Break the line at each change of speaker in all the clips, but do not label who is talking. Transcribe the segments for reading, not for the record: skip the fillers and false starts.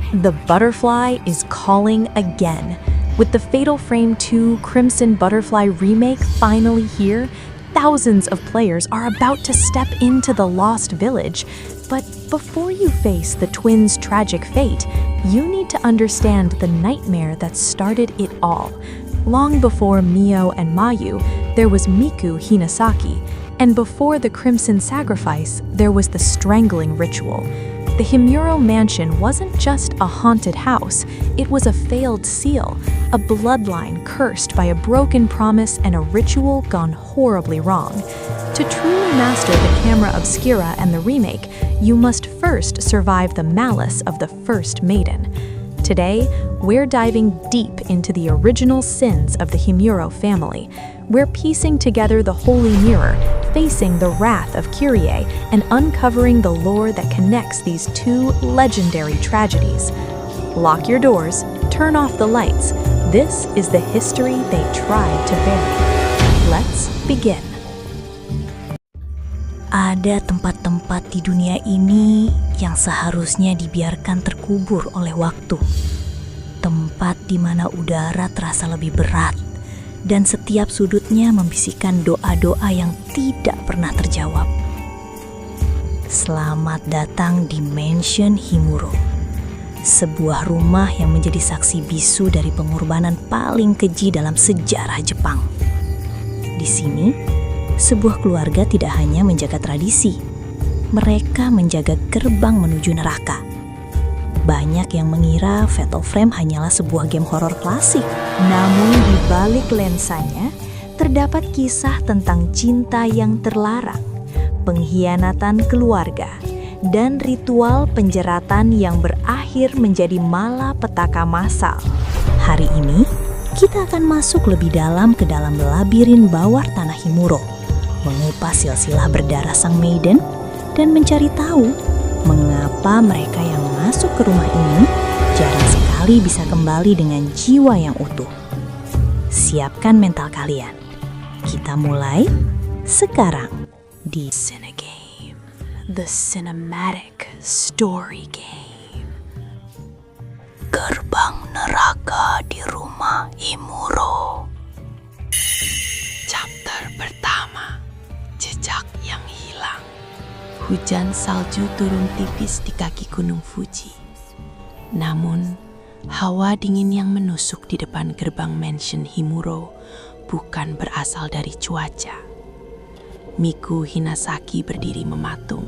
The Butterfly is calling again. With the Fatal Frame 2 Crimson Butterfly remake finally here, thousands of players are about to step into the Lost Village. But before you face the twins' tragic fate, you need to understand the nightmare that started it all. Long before Mio and Mayu, there was Miku Hinasaki, and before the Crimson Sacrifice, there was the Strangling Ritual. The Himuro Mansion wasn't just a haunted house, it was a failed seal, a bloodline cursed by a broken promise and a ritual gone horribly wrong. To truly master the camera obscura and the remake, you must first survive the malice of the first maiden. Today, we're diving deep into the original sins of the Himuro family. We're piecing together the Holy Mirror, facing the wrath of Kyrie, and uncovering the lore that connects these two legendary tragedies. Lock your doors, turn off the lights. This is the history they tried to bury. Let's begin.
Ada tempat-tempat di dunia ini yang seharusnya dibiarkan terkubur oleh waktu. Tempat di mana udara terasa lebih berat dan setiap sudutnya membisikkan doa-doa yang tidak pernah terjawab. Selamat datang di Mansion Himuro, sebuah rumah yang menjadi saksi bisu dari pengorbanan paling keji dalam sejarah Jepang. Di sini, sebuah keluarga tidak hanya menjaga tradisi, mereka menjaga gerbang menuju neraka. Banyak yang mengira Fatal Frame hanyalah sebuah game horor klasik. Namun di balik lensanya, terdapat kisah tentang cinta yang terlarang, pengkhianatan keluarga, dan ritual penjeratan yang berakhir menjadi malapetaka massal. Hari ini, kita akan masuk lebih dalam ke dalam labirin bawah tanah Himuro, mengupas silsilah berdarah sang maiden, dan mencari tahu mengapa mereka yang masuk ke rumah ini jarang sekali bisa kembali dengan jiwa yang utuh. Siapkan mental kalian. Kita mulai sekarang di Cinegame, the cinematic story game. Gerbang neraka di rumah Himuro.
Chapter pertama, jejak yang hilang. Hujan salju turun tipis di kaki Gunung Fuji. Namun, hawa dingin yang menusuk di depan gerbang Mansion Himuro bukan berasal dari cuaca. Miku Hinasaki berdiri mematung.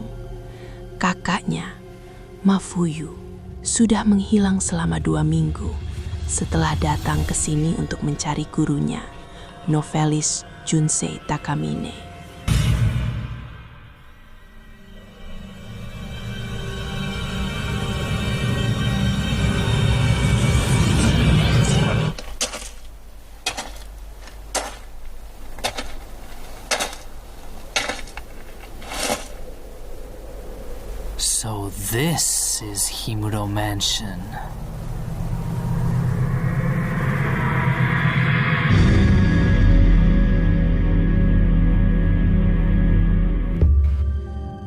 Kakaknya, Mafuyu, sudah menghilang selama 2 minggu setelah datang ke sini untuk mencari gurunya, novelis Junsei Takamine.
So this is Himuro Mansion.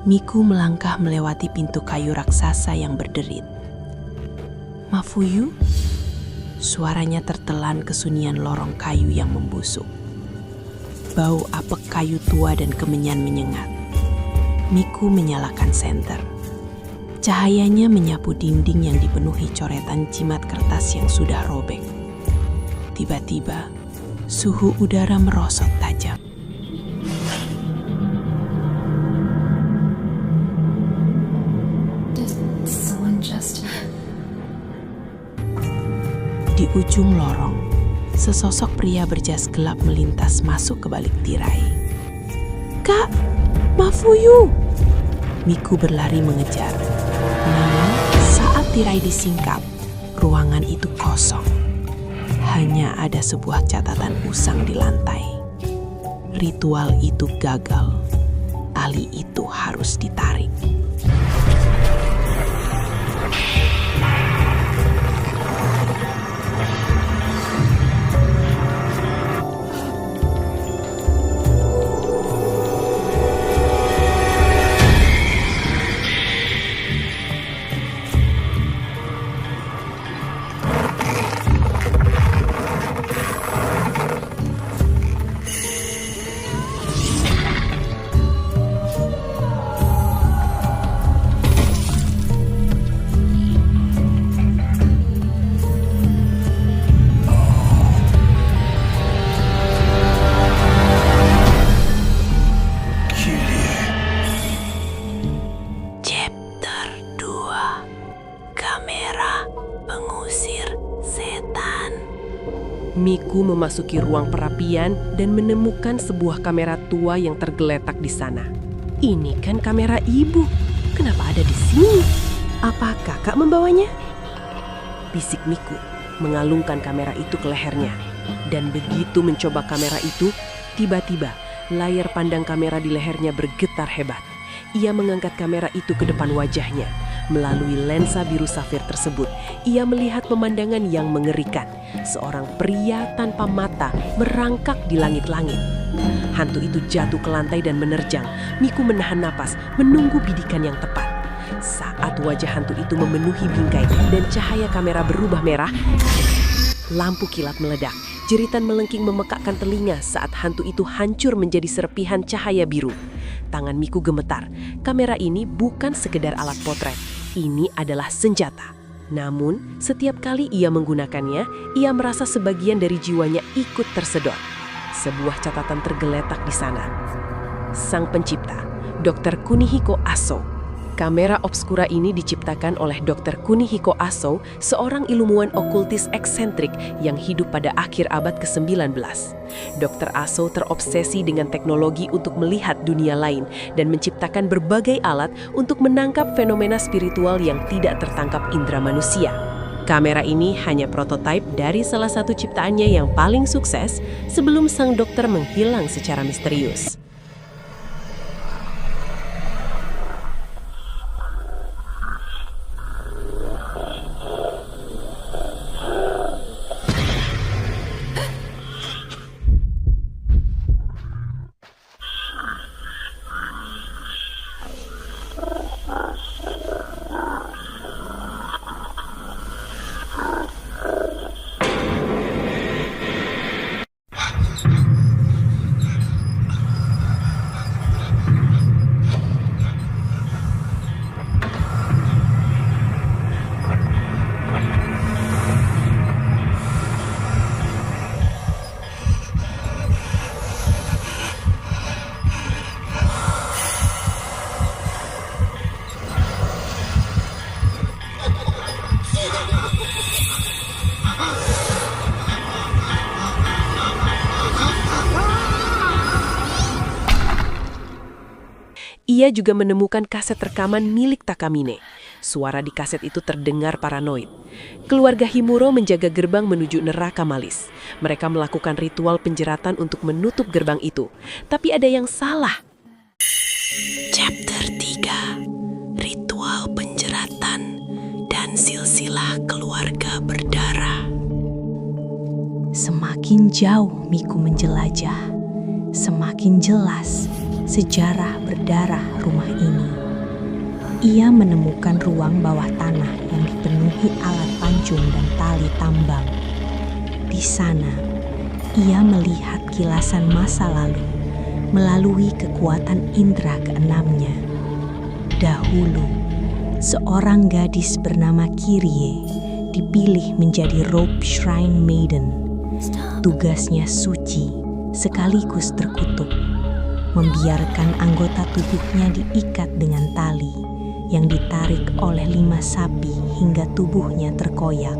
Miku melangkah melewati pintu kayu raksasa yang berderit. Mafuyu? Suaranya tertelan kesunyian lorong kayu yang membusuk. Bau apek kayu tua dan kemenyan menyengat. Miku menyalakan senter. Cahayanya menyapu dinding yang dipenuhi coretan jimat kertas yang sudah robek. Tiba-tiba, suhu udara merosot tajam. Di ujung lorong, sesosok pria berjas gelap melintas masuk ke balik tirai. "Kak, Mafuyu!" Miku berlari mengejar. Namun, saat tirai disingkap, ruangan itu kosong. Hanya ada sebuah catatan usang di lantai. Ritual itu gagal. Tali itu harus ditarik.
mengusir setan.
Miku memasuki ruang perapian dan menemukan sebuah kamera tua yang tergeletak di sana. Ini kan kamera ibu. Kenapa ada di sini? Apa kakak membawanya? Bisik Miku mengalungkan kamera itu ke lehernya. Dan begitu mencoba kamera itu, tiba-tiba layar pandang kamera di lehernya bergetar hebat. Ia mengangkat kamera itu ke depan wajahnya. Melalui lensa biru safir tersebut, ia melihat pemandangan yang mengerikan. Seorang pria tanpa mata merangkak di langit-langit. Hantu itu jatuh ke lantai dan menerjang. Miku menahan napas, menunggu bidikan yang tepat. Saat wajah hantu itu memenuhi bingkai dan cahaya kamera berubah merah, lampu kilat meledak. Jeritan melengking memekakkan telinga saat hantu itu hancur menjadi serpihan cahaya biru. Tangan Miku gemetar. Kamera ini bukan sekedar alat potret. Ini adalah senjata. Namun, setiap kali ia menggunakannya, ia merasa sebagian dari jiwanya ikut tersedot. Sebuah catatan tergeletak di sana. Sang pencipta, Dr. Kunihiko Aso. Kamera obskura ini diciptakan oleh Dr. Kunihiko Aso, seorang ilmuwan okultis eksentrik yang hidup pada akhir abad ke-19. Dr. Aso terobsesi dengan teknologi untuk melihat dunia lain dan menciptakan berbagai alat untuk menangkap fenomena spiritual yang tidak tertangkap indera manusia. Kamera ini hanya prototipe dari salah satu ciptaannya yang paling sukses sebelum sang dokter menghilang secara misterius. Ia juga menemukan kaset rekaman milik Takamine. Suara di kaset itu terdengar paranoid. Keluarga Himuro menjaga gerbang menuju neraka malis. Mereka melakukan ritual penjeratan untuk menutup gerbang itu. Tapi ada yang salah.
Chapter 3. Ritual penjeratan dan silsilah keluarga berdarah. Semakin jauh Miku menjelajah, semakin jelas sejarah berdarah rumah ini. Ia menemukan ruang bawah tanah yang dipenuhi alat pancung dan tali tambang. Di sana, ia melihat kilasan masa lalu melalui kekuatan indera keenamnya. Dahulu, seorang gadis bernama Kirie dipilih menjadi Robe Shrine Maiden. Tugasnya suci sekaligus terkutuk, membiarkan anggota tubuhnya diikat dengan tali yang ditarik oleh 5 sapi hingga tubuhnya terkoyak.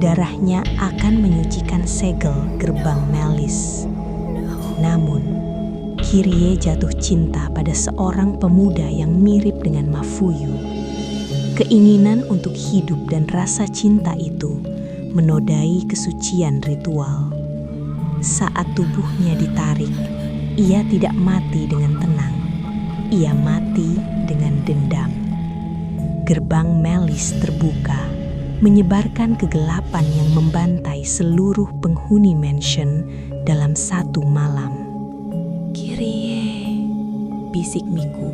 Darahnya akan menyucikan segel gerbang Melis. Namun, Kirie jatuh cinta pada seorang pemuda yang mirip dengan Mafuyu. Keinginan untuk hidup dan rasa cinta itu menodai kesucian ritual. Saat tubuhnya ditarik, ia tidak mati dengan tenang. Ia mati dengan dendam. Gerbang Melis terbuka, menyebarkan kegelapan yang membantai seluruh penghuni mansion dalam satu malam.
Kirie, bisik Miku.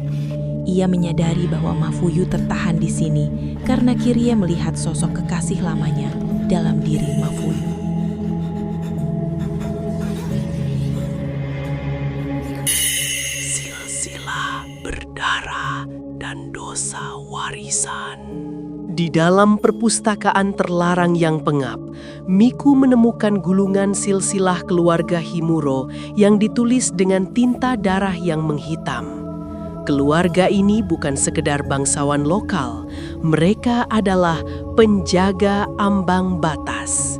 Ia menyadari bahwa Mafuyu tertahan di sini karena Kirie melihat sosok kekasih lamanya dalam diri Mafuyu.
Silsilah berdarah dan dosa warisan. Di dalam perpustakaan terlarang yang pengap, Miku menemukan gulungan silsilah keluarga Himuro yang ditulis dengan tinta darah yang menghitam. keluarga ini bukan sekedar bangsawan lokal. Mereka adalah penjaga ambang batas.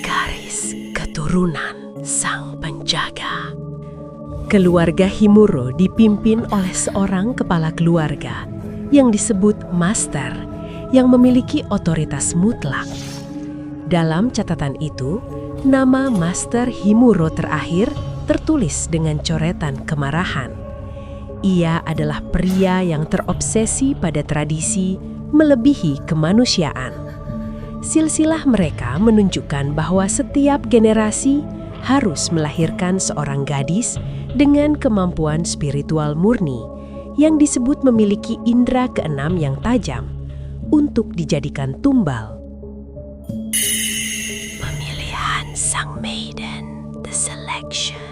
Garis keturunan sang penjaga. Keluarga Himuro dipimpin oleh seorang kepala keluarga yang disebut Master, yang memiliki otoritas mutlak. Dalam catatan itu, nama Master Himuro terakhir tertulis dengan coretan kemarahan. Ia adalah pria yang terobsesi pada tradisi melebihi kemanusiaan. Silsilah mereka menunjukkan bahwa setiap generasi harus melahirkan seorang gadis dengan kemampuan spiritual murni yang disebut memiliki indera keenam yang tajam untuk dijadikan tumbal. Pemilihan sang maiden, the selection.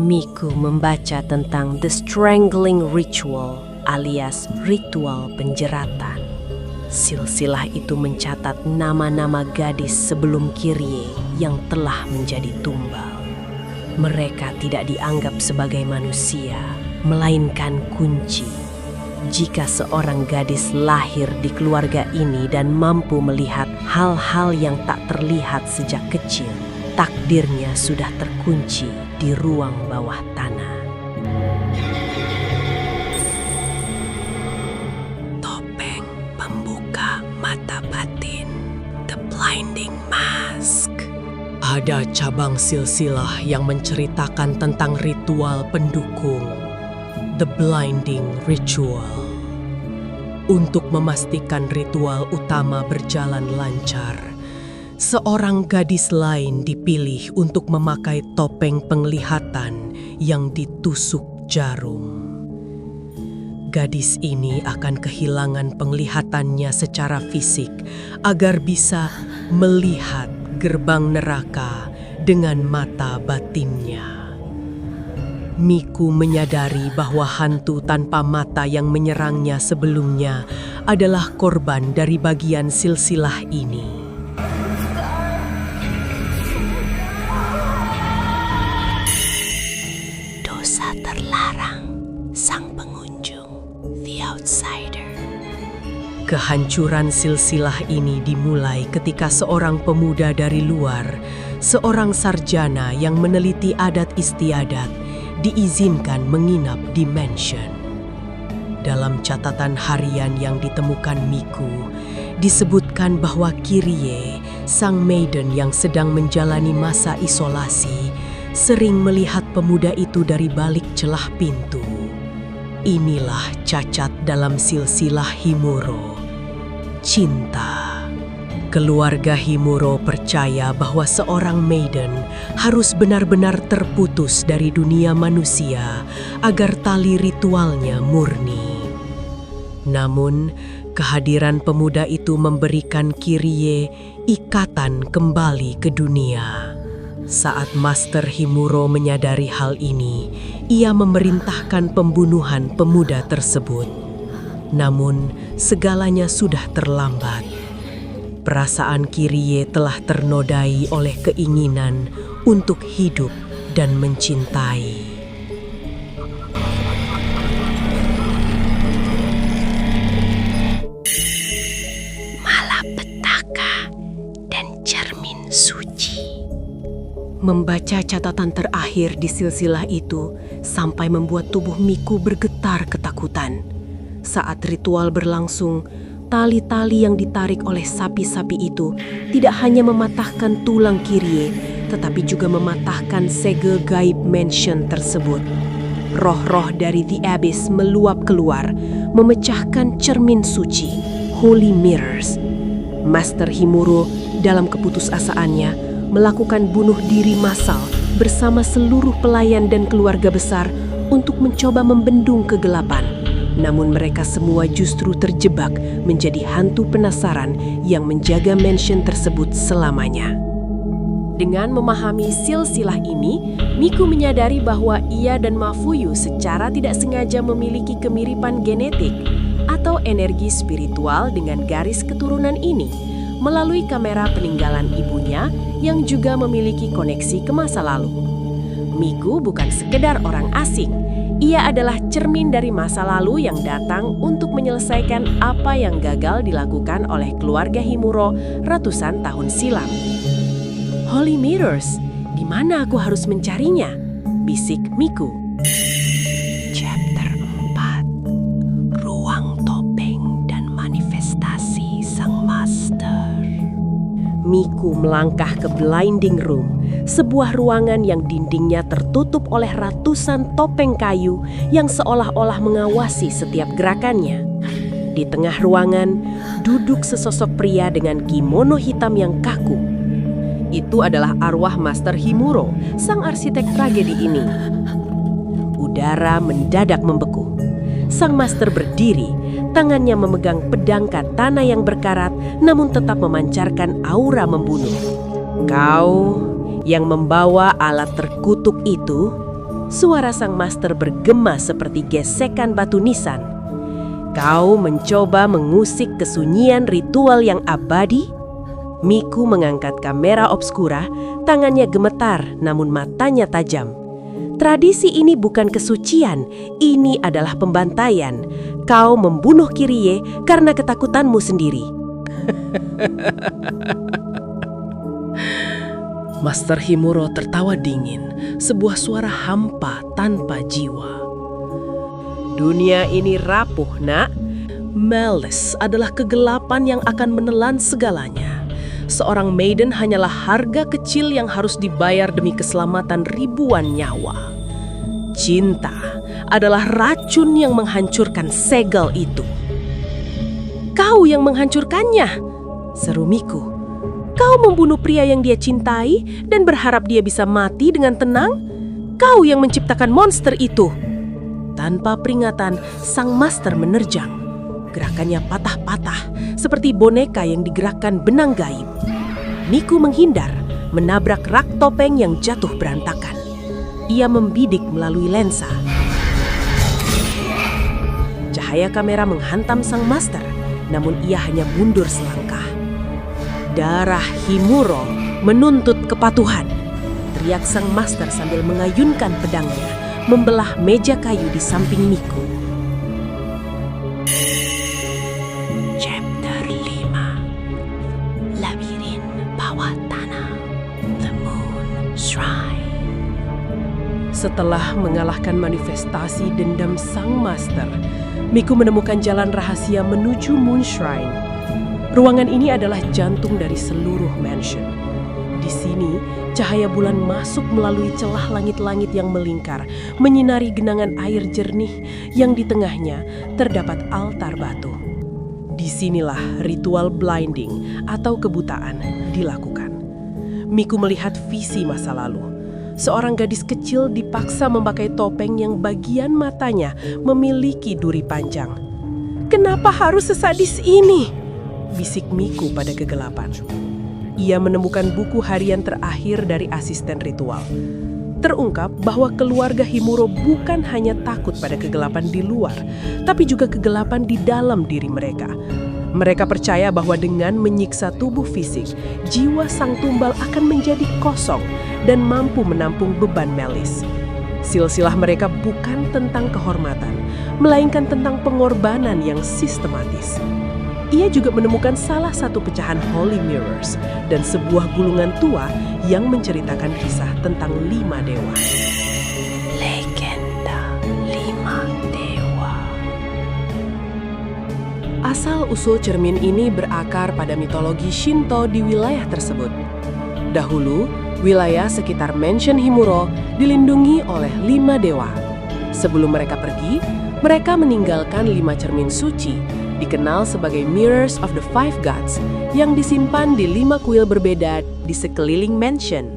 Miku membaca tentang the strangling ritual alias ritual penjeratan. Silsilah itu mencatat nama-nama gadis sebelum Kyrie yang telah menjadi tumbal. Mereka tidak dianggap sebagai manusia, melainkan kunci. Jika seorang gadis lahir di keluarga ini dan mampu melihat hal-hal yang tak terlihat sejak kecil, takdirnya sudah terkunci di ruang bawah tanah. Topeng pembuka mata batin, the blinding mask. Ada cabang silsilah yang menceritakan tentang ritual pendukung, the blinding ritual. Untuk memastikan ritual utama berjalan lancar, seorang gadis lain dipilih untuk memakai topeng penglihatan yang ditusuk jarum. Gadis ini akan kehilangan penglihatannya secara fisik agar bisa melihat gerbang neraka dengan mata batinnya. Miku menyadari bahwa hantu tanpa mata yang menyerangnya sebelumnya adalah korban dari bagian silsilah ini. Dosa terlarang, sang pengunjung, the outsider. Kehancuran silsilah ini dimulai ketika seorang pemuda dari luar, seorang sarjana yang meneliti adat istiadat, diizinkan menginap di mansion. Dalam catatan harian yang ditemukan Miku, disebutkan bahwa Kyrie, sang maiden yang sedang menjalani masa isolasi, sering melihat pemuda itu dari balik celah pintu. Inilah cacat dalam silsilah Himuro. Cinta. Keluarga Himuro percaya bahwa seorang maiden harus benar-benar terputus dari dunia manusia agar tali ritualnya murni. Namun, kehadiran pemuda itu memberikan Kyrie ikatan kembali ke dunia. Saat Master Himuro menyadari hal ini, ia memerintahkan pembunuhan pemuda tersebut. Namun, segalanya sudah terlambat. Perasaan Kyrie telah ternodai oleh keinginan untuk hidup dan mencintai. Malapetaka dan cermin suci. Membaca catatan terakhir di silsilah itu sampai membuat tubuh Miku bergetar ketakutan. Saat ritual berlangsung, tali-tali yang ditarik oleh sapi-sapi itu tidak hanya mematahkan tulang Kyrie, tetapi juga mematahkan segel gaib mansion tersebut. Roh-roh dari The Abyss meluap keluar, memecahkan cermin suci, Holy Mirrors. Master Himuro dalam keputusasaannya melakukan bunuh diri massal bersama seluruh pelayan dan keluarga besar untuk mencoba membendung kegelapan. Namun mereka semua justru terjebak menjadi hantu penasaran yang menjaga mansion tersebut selamanya. Dengan memahami silsilah ini, Miku menyadari bahwa ia dan Mafuyu secara tidak sengaja memiliki kemiripan genetik atau energi spiritual dengan garis keturunan ini melalui kamera peninggalan ibunya yang juga memiliki koneksi ke masa lalu. Miku bukan sekedar orang asing. Ia adalah cermin dari masa lalu yang datang untuk menyelesaikan apa yang gagal dilakukan oleh keluarga Himuro ratusan tahun silam. Holy Mirrors, di mana aku harus mencarinya? Bisik Miku.
Chapter 4. Ruang topeng dan manifestasi Sang Master.
Miku melangkah ke Blinding Room, sebuah ruangan yang dindingnya tertutup oleh ratusan topeng kayu yang seolah-olah mengawasi setiap gerakannya. Di tengah ruangan, duduk sesosok pria dengan kimono hitam yang kaku. Itu adalah arwah Master Himuro, sang arsitek tragedi ini. Udara mendadak membeku. Sang Master berdiri, tangannya memegang pedang katana yang berkarat namun tetap memancarkan aura membunuh. Kau yang membawa alat terkutuk itu? Suara Sang Master bergema seperti gesekan batu nisan. Kau mencoba mengusik kesunyian ritual yang abadi? Miku mengangkat kamera obskura, tangannya gemetar namun matanya tajam. Tradisi ini bukan kesucian, ini adalah pembantaian. Kau membunuh Kirie karena ketakutanmu sendiri. Master Himuro tertawa dingin, sebuah suara hampa tanpa jiwa. Dunia ini rapuh, nak. Malice adalah kegelapan yang akan menelan segalanya. Seorang maiden hanyalah harga kecil yang harus dibayar demi keselamatan ribuan nyawa. Cinta adalah racun yang menghancurkan segel itu. Kau yang menghancurkannya, seru Miku. Kau membunuh pria yang dia cintai dan berharap dia bisa mati dengan tenang? Kau yang menciptakan monster itu. Tanpa peringatan, Sang Master menerjang. Gerakannya patah-patah, seperti boneka yang digerakkan benang gaib. Miku menghindar, menabrak rak topeng yang jatuh berantakan. Ia membidik melalui lensa. Cahaya kamera menghantam Sang Master, namun ia hanya mundur selangkah. Darah Himuro menuntut kepatuhan. Teriak Sang Master sambil mengayunkan pedangnya, membelah meja kayu di samping Miku.
Chapter 5. Labirin bawah tanah. The Moon Shrine.
Setelah mengalahkan manifestasi dendam Sang Master, Miku menemukan jalan rahasia menuju Moon Shrine. Ruangan ini adalah jantung dari seluruh mansion. Di sini, cahaya bulan masuk melalui celah langit-langit yang melingkar, menyinari genangan air jernih yang di tengahnya terdapat altar batu. Disinilah ritual blinding atau kebutaan dilakukan. Miku melihat visi masa lalu. Seorang gadis kecil dipaksa memakai topeng yang bagian matanya memiliki duri panjang. Kenapa harus sesadis ini? Bisik Miku pada kegelapan. Ia menemukan buku harian terakhir dari asisten ritual. Terungkap bahwa keluarga Himuro bukan hanya takut pada kegelapan di luar, tapi juga kegelapan di dalam diri mereka. Mereka percaya bahwa dengan menyiksa tubuh fisik, jiwa sang tumbal akan menjadi kosong dan mampu menampung beban Malice. Silsilah mereka bukan tentang kehormatan, melainkan tentang pengorbanan yang sistematis. Ia juga menemukan salah satu pecahan Holy Mirrors dan sebuah gulungan tua yang menceritakan kisah tentang 5 dewa.
Legenda 5 Dewa.
Asal-usul cermin ini berakar pada mitologi Shinto di wilayah tersebut. Dahulu, wilayah sekitar mansion Himuro dilindungi oleh 5 dewa. Sebelum mereka pergi, mereka meninggalkan 5 cermin suci, dikenal sebagai Mirrors of the Five Gods, yang disimpan di 5 kuil berbeda di sekeliling mansion.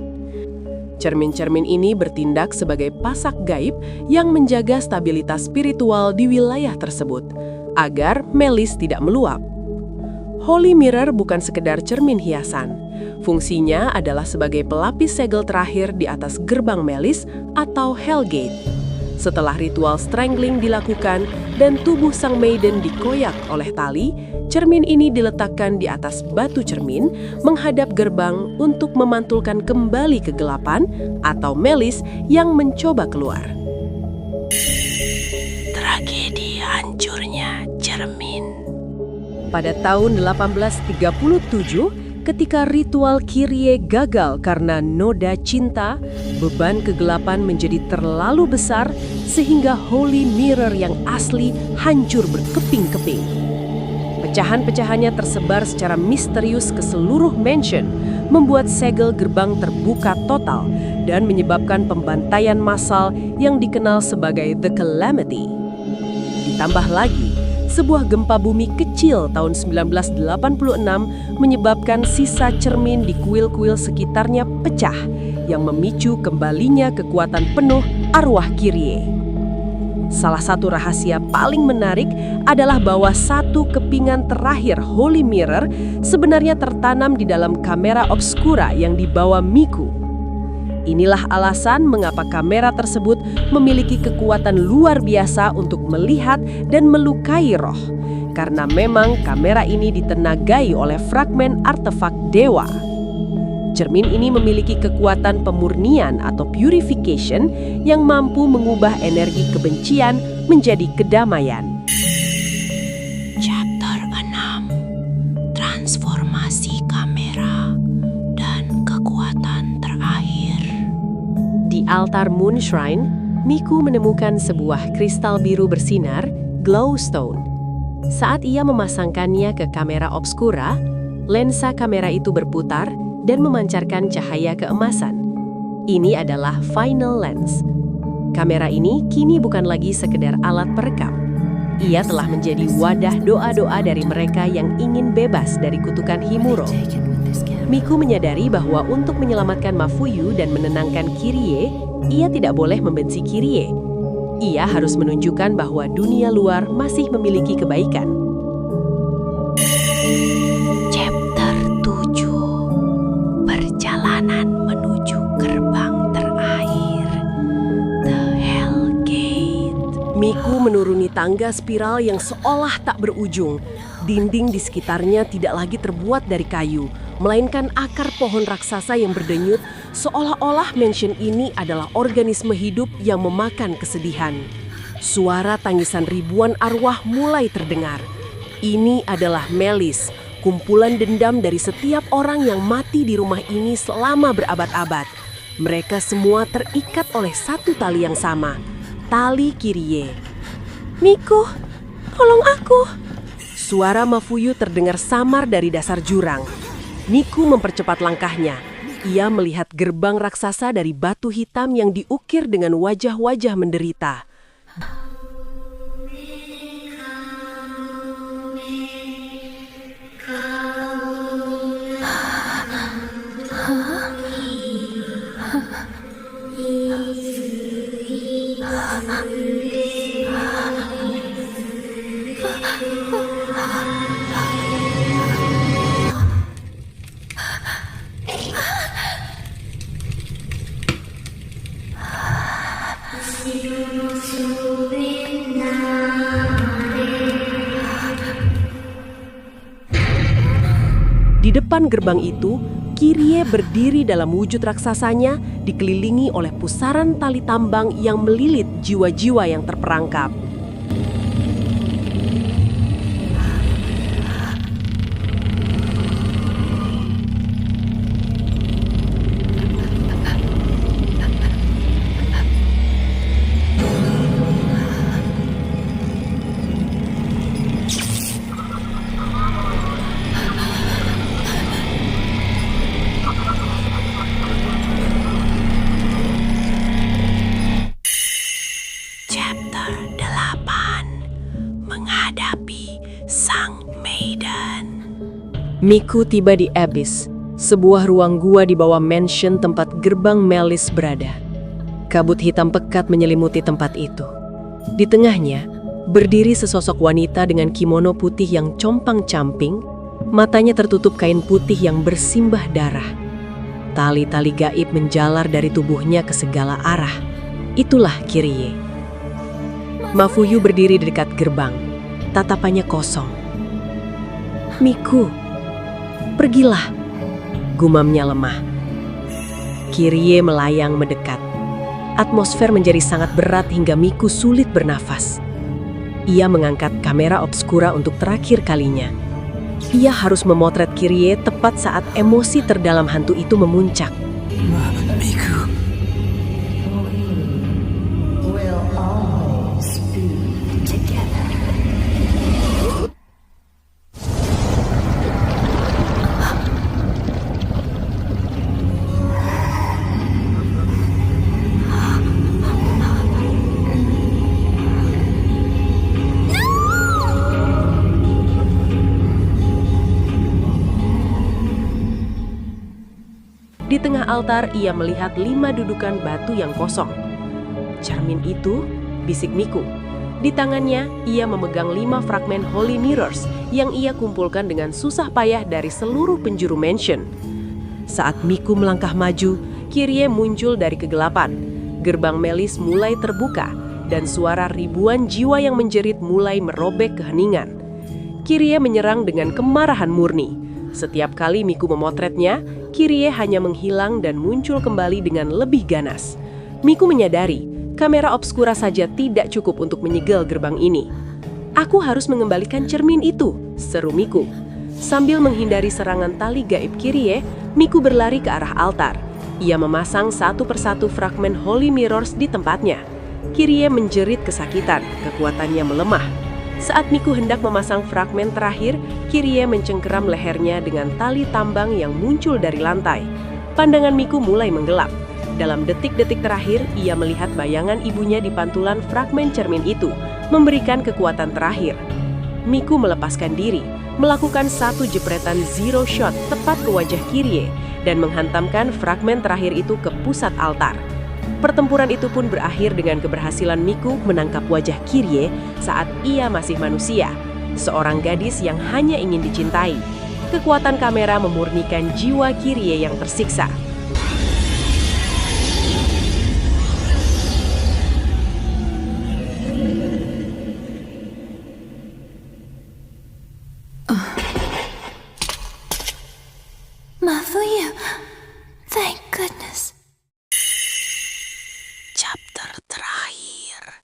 Cermin-cermin ini bertindak sebagai pasak gaib yang menjaga stabilitas spiritual di wilayah tersebut, agar Malice tidak meluap. Holy Mirror bukan sekedar cermin hiasan. Fungsinya adalah sebagai pelapis segel terakhir di atas gerbang Malice atau Hellgate. Setelah ritual strangling dilakukan dan tubuh sang maiden dikoyak oleh tali, cermin ini diletakkan di atas batu cermin menghadap gerbang untuk memantulkan kembali kegelapan atau Melis yang mencoba keluar.
Tragedi hancurnya cermin.
Pada tahun 1837, ketika ritual Kyrie gagal karena noda cinta, beban kegelapan menjadi terlalu besar sehingga Holy Mirror yang asli hancur berkeping-keping. Pecahan-pecahannya tersebar secara misterius ke seluruh mansion, membuat segel gerbang terbuka total dan menyebabkan pembantaian massal yang dikenal sebagai The Calamity. Ditambah lagi, sebuah gempa bumi kecil tahun 1986 menyebabkan sisa cermin di kuil-kuil sekitarnya pecah yang memicu kembalinya kekuatan penuh arwah Kyrie. Salah satu rahasia paling menarik adalah bahwa satu kepingan terakhir Holy Mirror sebenarnya tertanam di dalam kamera obscura yang dibawa Miku. Inilah alasan mengapa kamera tersebut memiliki kekuatan luar biasa untuk melihat dan melukai roh. Karena memang kamera ini ditenagai oleh fragmen artefak dewa. Cermin ini memiliki kekuatan pemurnian atau purification yang mampu mengubah energi kebencian menjadi kedamaian.
Chapter 6. Transformasi kamera dan kekuatan terakhir.
Di altar Moon Shrine, Miku menemukan sebuah kristal biru bersinar, glowstone. Saat ia memasangkannya ke kamera obscura, lensa kamera itu berputar dan memancarkan cahaya keemasan. Ini adalah final lens. Kamera ini kini bukan lagi sekedar alat perekam. Ia telah menjadi wadah doa-doa dari mereka yang ingin bebas dari kutukan Himuro. Miku menyadari bahwa untuk menyelamatkan Mafuyu dan menenangkan Kyrie, ia tidak boleh membenci Kyrie. Ia harus menunjukkan bahwa dunia luar masih memiliki kebaikan.
Chapter 7. Perjalanan menuju gerbang terakhir, The Hell Gate.
Miku menuruni tangga spiral yang seolah tak berujung. Dinding di sekitarnya tidak lagi terbuat dari kayu, melainkan akar pohon raksasa yang berdenyut, seolah-olah mansion ini adalah organisme hidup yang memakan kesedihan. Suara tangisan ribuan arwah mulai terdengar. Ini adalah Melis, kumpulan dendam dari setiap orang yang mati di rumah ini selama berabad-abad. Mereka semua terikat oleh satu tali yang sama, tali Kyrie. Miku, tolong aku. Suara Mafuyu terdengar samar dari dasar jurang. Miku mempercepat langkahnya. Ia melihat gerbang raksasa dari batu hitam yang diukir dengan wajah-wajah menderita. Di depan gerbang itu, Kyrie berdiri dalam wujud raksasanya, dikelilingi oleh pusaran tali tambang yang melilit jiwa-jiwa yang terperangkap. Miku tiba di Abyss, sebuah ruang gua di bawah mansion tempat gerbang Melis berada. Kabut hitam pekat menyelimuti tempat itu. Di tengahnya, berdiri sesosok wanita dengan kimono putih yang compang-camping, matanya tertutup kain putih yang bersimbah darah. Tali-tali gaib menjalar dari tubuhnya ke segala arah. Itulah Kyrie. Mafuyu berdiri di dekat gerbang. Tatapannya kosong. "Miku, pergilah," gumamnya lemah. Kirie melayang mendekat. Atmosfer menjadi sangat berat hingga Miku sulit bernafas. Ia mengangkat kamera obskura untuk terakhir kalinya. Ia harus memotret Kirie tepat saat emosi terdalam hantu itu memuncak.
Miku.
Di tengah altar, ia melihat 5 dudukan batu yang kosong. "Cermin itu," bisik Miku. Di tangannya, ia memegang 5 fragmen Holy Mirrors yang ia kumpulkan dengan susah payah dari seluruh penjuru mansion. Saat Miku melangkah maju, Kirie muncul dari kegelapan. Gerbang Melis mulai terbuka, dan suara ribuan jiwa yang menjerit mulai merobek keheningan. Kirie menyerang dengan kemarahan murni. Setiap kali Miku memotretnya, Kirie hanya menghilang dan muncul kembali dengan lebih ganas. Miku menyadari, kamera obskura saja tidak cukup untuk menyegel gerbang ini. "Aku harus mengembalikan cermin itu," seru Miku. Sambil menghindari serangan tali gaib Kirie, Miku berlari ke arah altar. Ia memasang satu persatu fragmen Holy Mirrors di tempatnya. Kirie menjerit kesakitan, kekuatannya melemah. Saat Miku hendak memasang fragmen terakhir, Kirie mencengkeram lehernya dengan tali tambang yang muncul dari lantai. Pandangan Miku mulai menggelap. Dalam detik-detik terakhir, ia melihat bayangan ibunya di pantulan fragmen cermin itu, memberikan kekuatan terakhir. Miku melepaskan diri, melakukan satu jepretan zero shot tepat ke wajah Kirie, dan menghantamkan fragmen terakhir itu ke pusat altar. Pertempuran itu pun berakhir dengan keberhasilan Miku menangkap wajah Kirie saat ia masih manusia, seorang gadis yang hanya ingin dicintai. Kekuatan kamera memurnikan jiwa Kirie yang tersiksa.
Mafuyu, thank goodness. Chapter terakhir,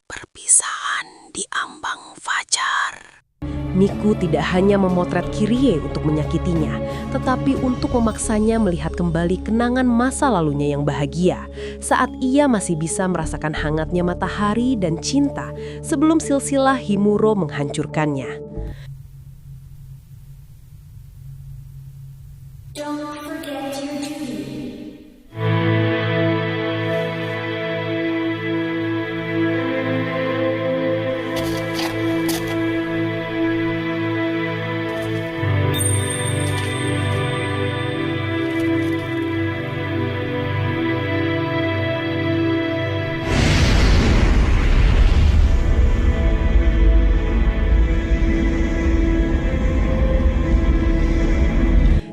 perpisahan di ambang fajar.
Miku tidak hanya memotret Kirie untuk menyakitinya, tetapi untuk memaksanya melihat kembali kenangan masa lalunya yang bahagia, saat ia masih bisa merasakan hangatnya matahari dan cinta sebelum silsilah Himuro menghancurkannya.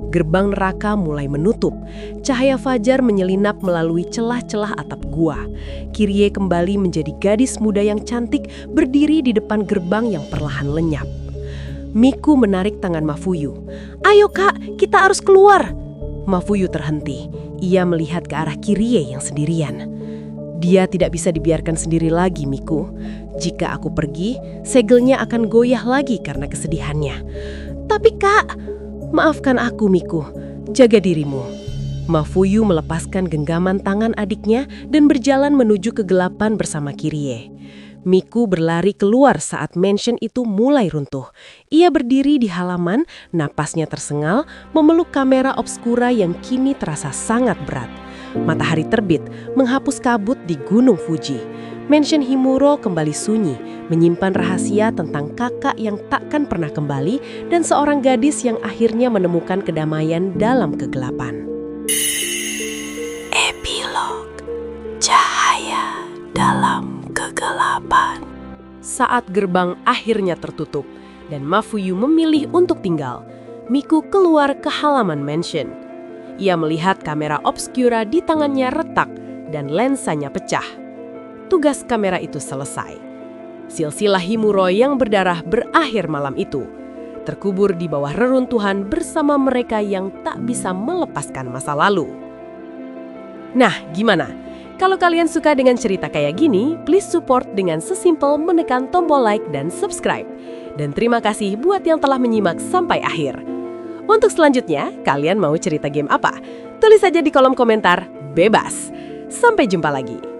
Gerbang neraka mulai menutup. Cahaya fajar menyelinap melalui celah-celah atap gua. Kirie kembali menjadi gadis muda yang cantik berdiri di depan gerbang yang perlahan lenyap. Miku menarik tangan Mafuyu. "Ayo kak, kita harus keluar." Mafuyu terhenti. Ia melihat ke arah Kirie yang sendirian. "Dia tidak bisa dibiarkan sendiri lagi, Miku. Jika aku pergi, segelnya akan goyah lagi karena kesedihannya." "Tapi kak..." "Maafkan aku, Miku. Jaga dirimu." Mafuyu melepaskan genggaman tangan adiknya dan berjalan menuju kegelapan bersama Kirie. Miku berlari keluar saat mansion itu mulai runtuh. Ia berdiri di halaman, napasnya tersengal, memeluk kamera obskura yang kini terasa sangat berat. Matahari terbit, menghapus kabut di Gunung Fuji. Mansion Himuro kembali sunyi, menyimpan rahasia tentang kakak yang takkan pernah kembali dan seorang gadis yang akhirnya menemukan kedamaian dalam kegelapan.
Epilog, cahaya dalam kegelapan.
Saat gerbang akhirnya tertutup dan Mafuyu memilih untuk tinggal, Miku keluar ke halaman mansion. Ia melihat kamera obskura di tangannya retak dan lensanya pecah. Tugas kamera itu selesai. Silsilah Himuro yang berdarah berakhir malam itu, terkubur di bawah reruntuhan bersama mereka yang tak bisa melepaskan masa lalu. Nah, gimana? Kalau kalian suka dengan cerita kayak gini, please support dengan sesimpel menekan tombol like dan subscribe. Dan terima kasih buat yang telah menyimak sampai akhir. Untuk selanjutnya, kalian mau cerita game apa? Tulis saja di kolom komentar, bebas. Sampai jumpa lagi.